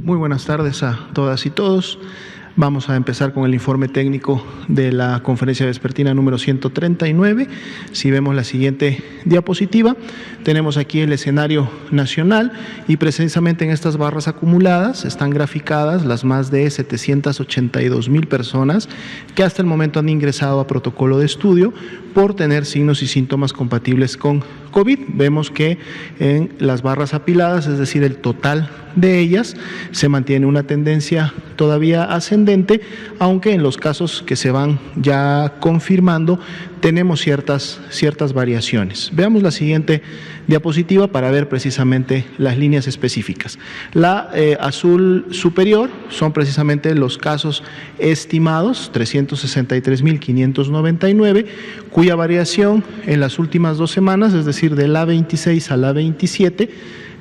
Muy buenas tardes a todas y todos. Vamos a empezar con el informe técnico de la conferencia vespertina número 139. Si vemos la siguiente diapositiva, tenemos aquí el escenario nacional y precisamente en estas barras acumuladas están graficadas las más de 782,000 personas que hasta el momento han ingresado a protocolo de estudio por tener signos y síntomas compatibles con COVID. Vemos que en las barras apiladas, es decir, el total de ellas, se mantiene una tendencia todavía ascendente, aunque en los casos que se van ya confirmando tenemos ciertas variaciones. Veamos la siguiente diapositiva para ver precisamente las líneas específicas. La azul superior son precisamente los casos estimados, 363,599, cuya variación en las últimas 2 semanas, es decir, de la 26 a la 27,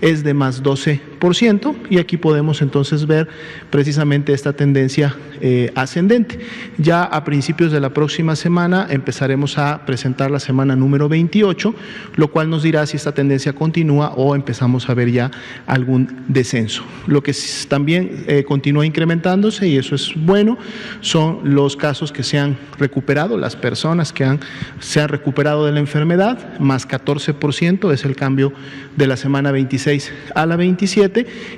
es de más 12%, y aquí podemos entonces ver precisamente esta tendencia ascendente. Ya a principios de la próxima semana empezaremos a presentar la semana número 28, lo cual nos dirá si esta tendencia continúa o empezamos a ver ya algún descenso. Lo que también continúa incrementándose, y eso es bueno, son los casos que se han recuperado, las personas que se han recuperado de la enfermedad, más 14%, es el cambio de la semana 26 a la 27,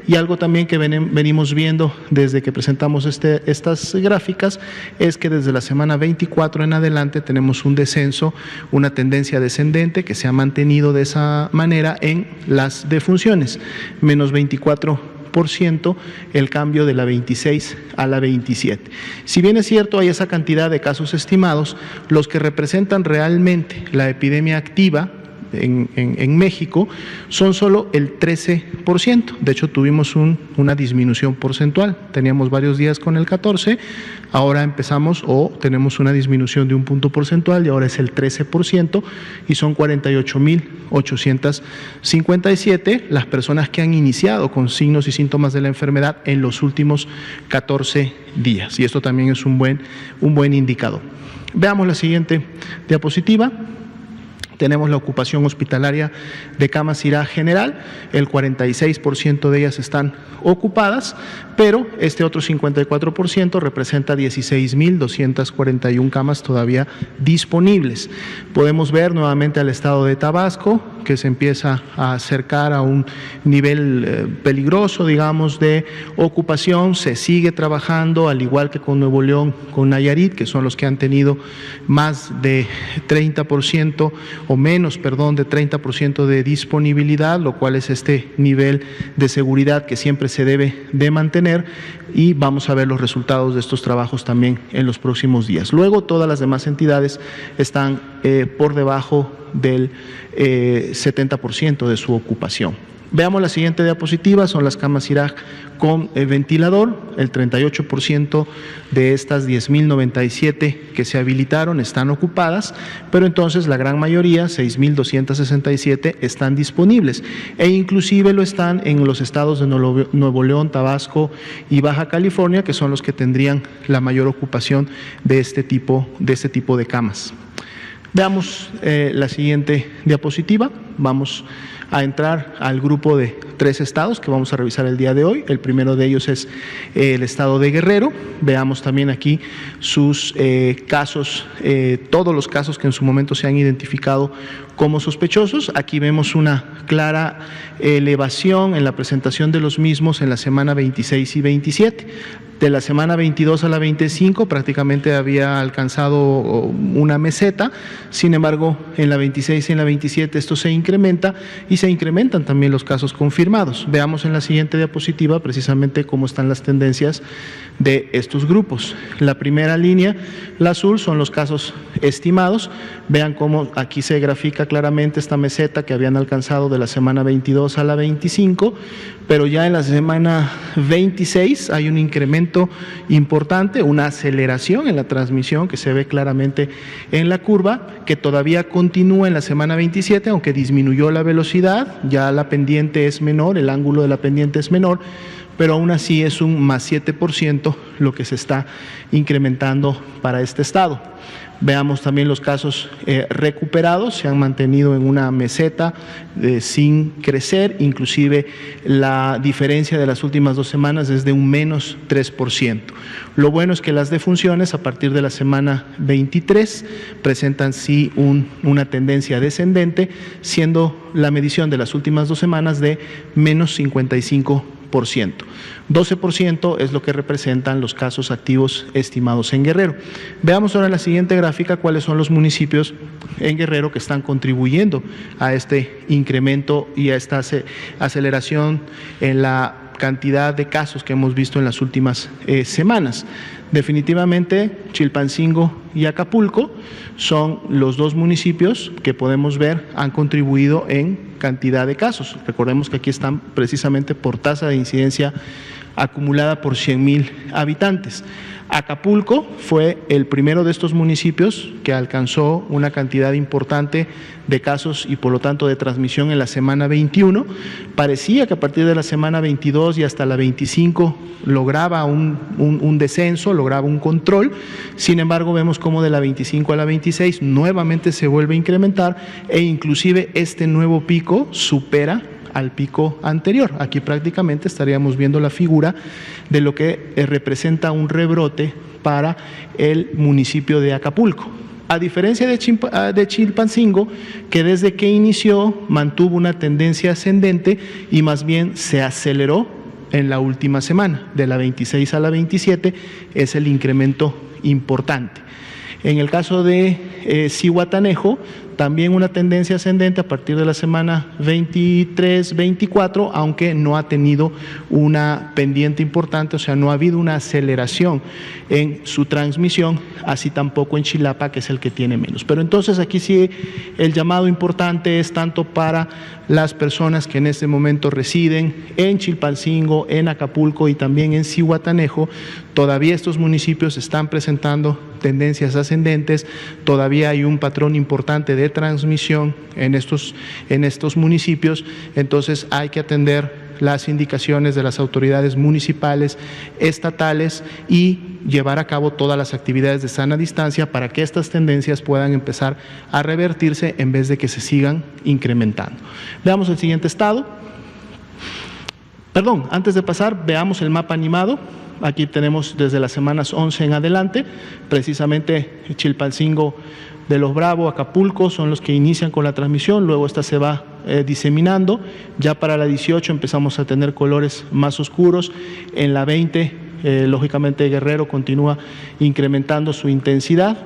y algo también que venimos viendo desde que presentamos estas gráficas es que desde la semana 24 en adelante tenemos un descenso, una tendencia descendente que se ha mantenido de esa manera en las defunciones, menos 24% el cambio de la 26 a la 27. Si bien es cierto hay esa cantidad de casos estimados, los que representan realmente la epidemia activa en México son solo el 13%. De hecho, tuvimos una disminución porcentual. Teníamos varios días con el 14%, ahora tenemos una disminución de un punto porcentual y ahora es el 13%, y son 48,857 las personas que han iniciado con signos y síntomas de la enfermedad en los últimos 14 días. Y esto también es un buen indicador. Veamos la siguiente diapositiva. Tenemos la ocupación hospitalaria de camas IRA general, el 46% de ellas están ocupadas, pero este otro 54% representa 16,241 camas todavía disponibles. Podemos ver nuevamente al estado de Tabasco, que se empieza a acercar a un nivel peligroso, digamos, de ocupación. Se sigue trabajando, al igual que con Nuevo León, con Nayarit, que son los que han tenido más de 30% o menos, de 30% de disponibilidad, lo cual es este nivel de seguridad que siempre se debe de mantener, y vamos a ver los resultados de estos trabajos también en los próximos días. Luego, todas las demás entidades están por debajo del 70% de su ocupación. Veamos la siguiente diapositiva, son las camas IRAG con ventilador. El 38% de estas 10,097 que se habilitaron están ocupadas, pero entonces la gran mayoría, 6,267, están disponibles, e inclusive lo están en los estados de Nuevo León, Tabasco y Baja California, que son los que tendrían la mayor ocupación de este tipo de camas. Veamos la siguiente diapositiva. Vamos a entrar al grupo de 3 estados que vamos a revisar el día de hoy. El primero de ellos es el estado de Guerrero. Veamos también aquí sus casos, todos los casos que en su momento se han identificado como sospechosos. Aquí vemos una clara elevación en la presentación de los mismos en la semana 26 y 27. De la semana 22 a la 25 prácticamente había alcanzado una meseta, sin embargo en la 26 y en la 27 esto se incrementa, y se incrementan también los casos confirmados. Veamos en la siguiente diapositiva precisamente cómo están las tendencias de estos grupos. La primera línea, la azul, son los casos estimados. Vean cómo aquí se grafica claramente esta meseta que habían alcanzado de la semana 22 a la 25, pero ya en la semana 26 hay un incremento importante, una aceleración en la transmisión que se ve claramente en la curva, que todavía continúa en la semana 27, aunque disminuyó la velocidad, ya la pendiente es menor, el ángulo de la pendiente es menor, pero aún así es un más 7% lo que se está incrementando para este estado. Veamos también los casos recuperados, se han mantenido en una meseta sin crecer, inclusive la diferencia de las últimas 2 semanas es de un menos 3%. Lo bueno es que las defunciones a partir de la semana 23 presentan sí una tendencia descendente, siendo la medición de las últimas 2 semanas de menos 55%. 12% es lo que representan los casos activos estimados en Guerrero. Veamos ahora en la siguiente gráfica cuáles son los municipios en Guerrero que están contribuyendo a este incremento y a esta aceleración en la cantidad de casos que hemos visto en las últimas semanas. Definitivamente, Chilpancingo y Acapulco son los 2 municipios que podemos ver han contribuido en cantidad de casos. Recordemos que aquí están precisamente por tasa de incidencia acumulada por 100,000 habitantes. Acapulco fue el primero de estos municipios que alcanzó una cantidad importante de casos y por lo tanto de transmisión en la semana 21. Parecía que a partir de la semana 22 y hasta la 25 lograba un descenso, lograba un control. Sin embargo, vemos cómo de la 25 a la 26 nuevamente se vuelve a incrementar e inclusive este nuevo pico supera al pico anterior. Aquí prácticamente estaríamos viendo la figura de lo que representa un rebrote para el municipio de Acapulco. A diferencia de Chilpancingo, que desde que inició mantuvo una tendencia ascendente y más bien se aceleró en la última semana, de la 26 a la 27 es el incremento importante. En el caso de Zihuatanejo, también una tendencia ascendente a partir de la semana 23-24, aunque no ha tenido una pendiente importante, o sea, no ha habido una aceleración en su transmisión, así tampoco en Chilapa, que es el que tiene menos. Pero entonces aquí sí el llamado importante es tanto para las personas que en este momento residen en Chilpancingo, en Acapulco y también en Zihuatanejo. Todavía estos municipios están presentando tendencias ascendentes, todavía hay un patrón importante de transmisión en estos municipios, entonces hay que atender las indicaciones de las autoridades municipales, estatales y llevar a cabo todas las actividades de sana distancia para que estas tendencias puedan empezar a revertirse en vez de que se sigan incrementando. Veamos el siguiente estado. Perdón, antes de pasar, veamos el mapa animado. Aquí tenemos desde las semanas 11 en adelante, precisamente Chilpancingo de los Bravo, Acapulco son los que inician con la transmisión, luego esta se va diseminando, ya para la 18 empezamos a tener colores más oscuros, en la 20 lógicamente Guerrero continúa incrementando su intensidad,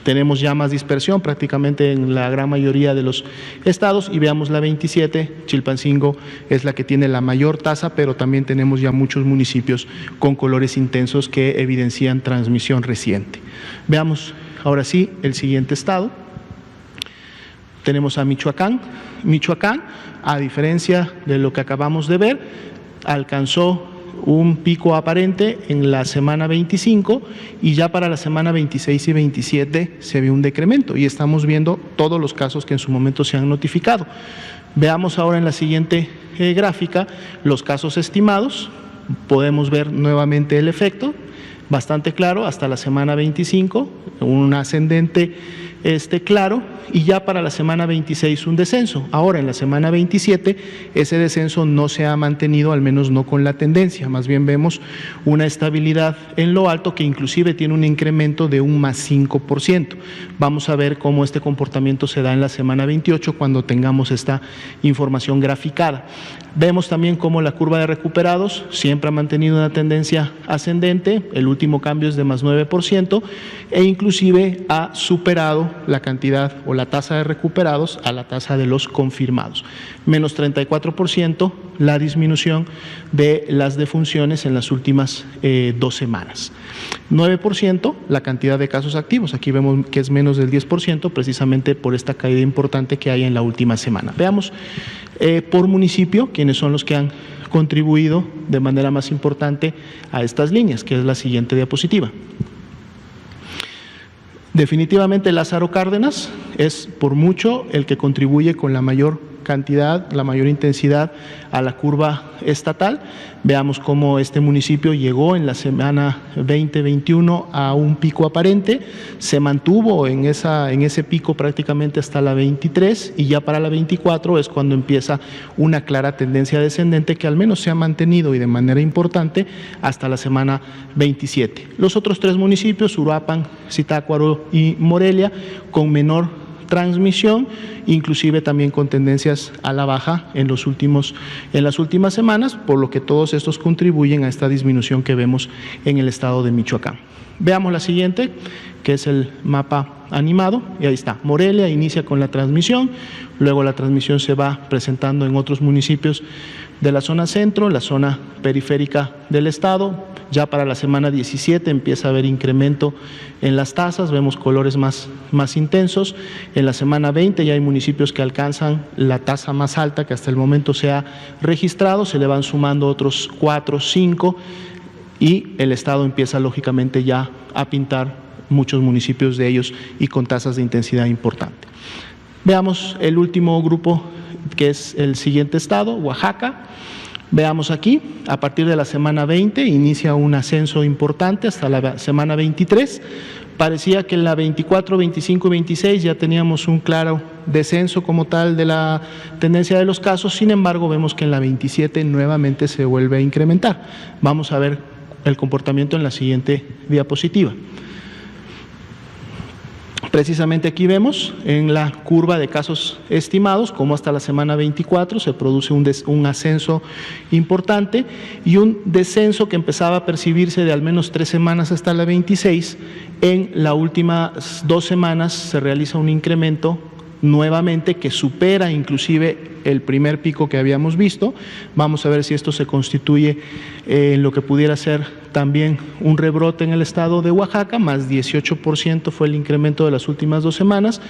tenemos ya más dispersión prácticamente en la gran mayoría de los estados y veamos la 27, Chilpancingo es la que tiene la mayor tasa, pero también tenemos ya muchos municipios con colores intensos que evidencian transmisión reciente. Veamos ahora sí el siguiente estado. Tenemos a Michoacán. Michoacán, a diferencia de lo que acabamos de ver, alcanzó un pico aparente en la semana 25 y ya para la semana 26 y 27 se ve un decremento y estamos viendo todos los casos que en su momento se han notificado. Veamos ahora en la siguiente gráfica los casos estimados, podemos ver nuevamente el efecto, bastante claro, hasta la semana 25, un ascendente claro, y ya para la semana 26 un descenso. Ahora en la semana 27 ese descenso no se ha mantenido, al menos no con la tendencia, más bien vemos una estabilidad en lo alto que inclusive tiene un incremento de un más 5%. Vamos a ver cómo este comportamiento se da en la semana 28 cuando tengamos esta información graficada. Vemos también cómo la curva de recuperados siempre ha mantenido una tendencia ascendente, el último cambio es de más 9% e inclusive ha superado la cantidad o la tasa de recuperados a la tasa de los confirmados. Menos 34% la disminución de las defunciones en las últimas 2 semanas. 9% la cantidad de casos activos, aquí vemos que es menos del 10% precisamente por esta caída importante que hay en la última semana. Veamos por municipio quiénes son los que han contribuido de manera más importante a estas líneas, que es la siguiente diapositiva. Definitivamente Lázaro Cárdenas es por mucho el que contribuye con la mayor cantidad, la mayor intensidad a la curva estatal. Veamos cómo este municipio llegó en la semana 20-21 a un pico aparente, se mantuvo en ese pico prácticamente hasta la 23 y ya para la 24 es cuando empieza una clara tendencia descendente que al menos se ha mantenido y de manera importante hasta la semana 27. Los otros tres municipios, Uruapan, Zitácuaro y Morelia, con menor transmisión, inclusive también con tendencias a la baja en las últimas semanas, por lo que todos estos contribuyen a esta disminución que vemos en el estado de Michoacán. Veamos la siguiente, que es el mapa animado, y ahí está. Morelia inicia con la transmisión, luego la transmisión se va presentando en otros municipios de la zona centro, la zona periférica del estado. Ya para la semana 17 empieza a haber incremento en las tasas, vemos colores más intensos. En la semana 20 ya hay municipios que alcanzan la tasa más alta que hasta el momento se ha registrado, se le van sumando otros 4, 5 y el estado empieza lógicamente ya a pintar muchos municipios de ellos y con tasas de intensidad importante. Veamos el último grupo, que es el siguiente estado, Oaxaca. Veamos aquí, a partir de la semana 20 inicia un ascenso importante hasta la semana 23. Parecía que en la 24, 25 y 26 ya teníamos un claro descenso como tal de la tendencia de los casos, sin embargo vemos que en la 27 nuevamente se vuelve a incrementar. Vamos a ver el comportamiento en la siguiente diapositiva. Precisamente aquí vemos en la curva de casos estimados cómo hasta la semana 24 se produce un ascenso importante y un descenso que empezaba a percibirse de al menos 3 semanas hasta la 26. En las últimas 2 semanas se realiza un incremento nuevamente que supera inclusive el primer pico que habíamos visto. Vamos a ver si esto se constituye en lo que pudiera ser también un rebrote en el estado de Oaxaca, más 18% fue el incremento de las últimas 2 semanas.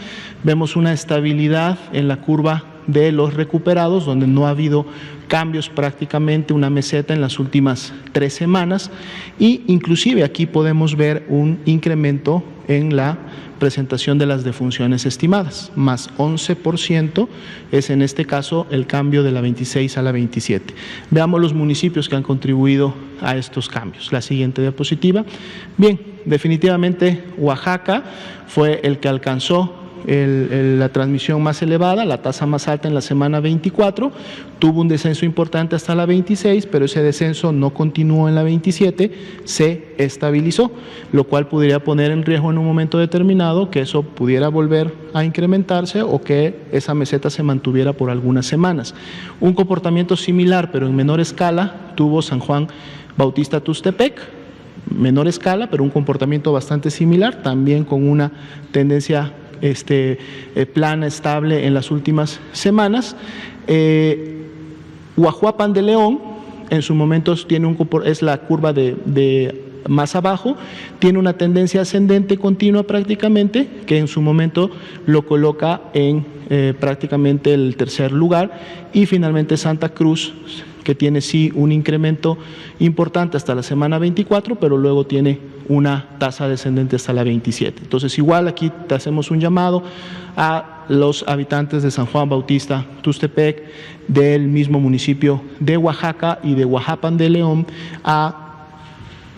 Vemos una estabilidad en la curva de los recuperados, donde no ha habido cambios prácticamente, una meseta en las últimas 3 semanas y inclusive aquí podemos ver un incremento en la presentación de las defunciones estimadas, más 11% es en este caso el cambio de la 26 a la 27. Veamos los municipios que han contribuido a estos cambios. La siguiente diapositiva. Bien, definitivamente Oaxaca fue el que alcanzó la transmisión más elevada, la tasa más alta en la semana 24, tuvo un descenso importante hasta la 26, pero ese descenso no continuó en la 27, se estabilizó, lo cual pudiera poner en riesgo en un momento determinado que eso pudiera volver a incrementarse o que esa meseta se mantuviera por algunas semanas. Un comportamiento similar, pero en menor escala, tuvo San Juan Bautista Tuxtepec, menor escala, pero un comportamiento bastante similar, también con una tendencia plana, estable en las últimas semanas. Huajuapan de León, en su momento es la curva de más abajo, tiene una tendencia ascendente continua prácticamente, que en su momento lo coloca en prácticamente el tercer lugar, y finalmente Santa Cruz, que tiene sí un incremento importante hasta la semana 24, pero luego tiene una tasa descendente hasta la 27. Entonces, igual aquí te hacemos un llamado a los habitantes de San Juan Bautista Tuxtepec, del mismo municipio de Oaxaca y de Huajuapan de León, a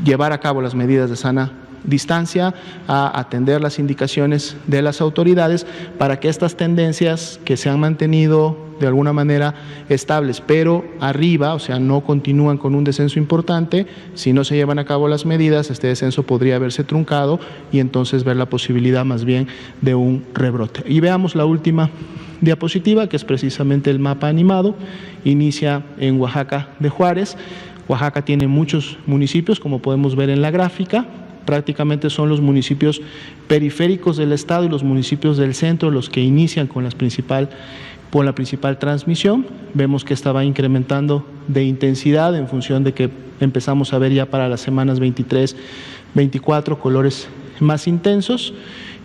llevar a cabo las medidas de sana distancia, a atender las indicaciones de las autoridades para que estas tendencias que se han mantenido de alguna manera estables, pero arriba, o sea, no continúan con un descenso importante, si no se llevan a cabo las medidas, este descenso podría haberse truncado y entonces ver la posibilidad más bien de un rebrote. Y veamos la última diapositiva, que es precisamente el mapa animado. Inicia en Oaxaca de Juárez. Oaxaca tiene muchos municipios, como podemos ver en la gráfica. Prácticamente son los municipios periféricos del estado y los municipios del centro los que inician con la principal transmisión. Vemos que esta va incrementando de intensidad en función de que empezamos a ver ya para las semanas 23, 24 colores más intensos,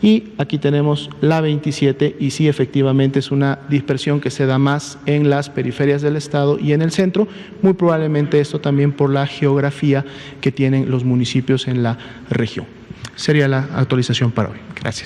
y aquí tenemos la 27 y sí, efectivamente es una dispersión que se da más en las periferias del estado y en el centro, muy probablemente esto también por la geografía que tienen los municipios en la región. Sería la actualización para hoy. Gracias.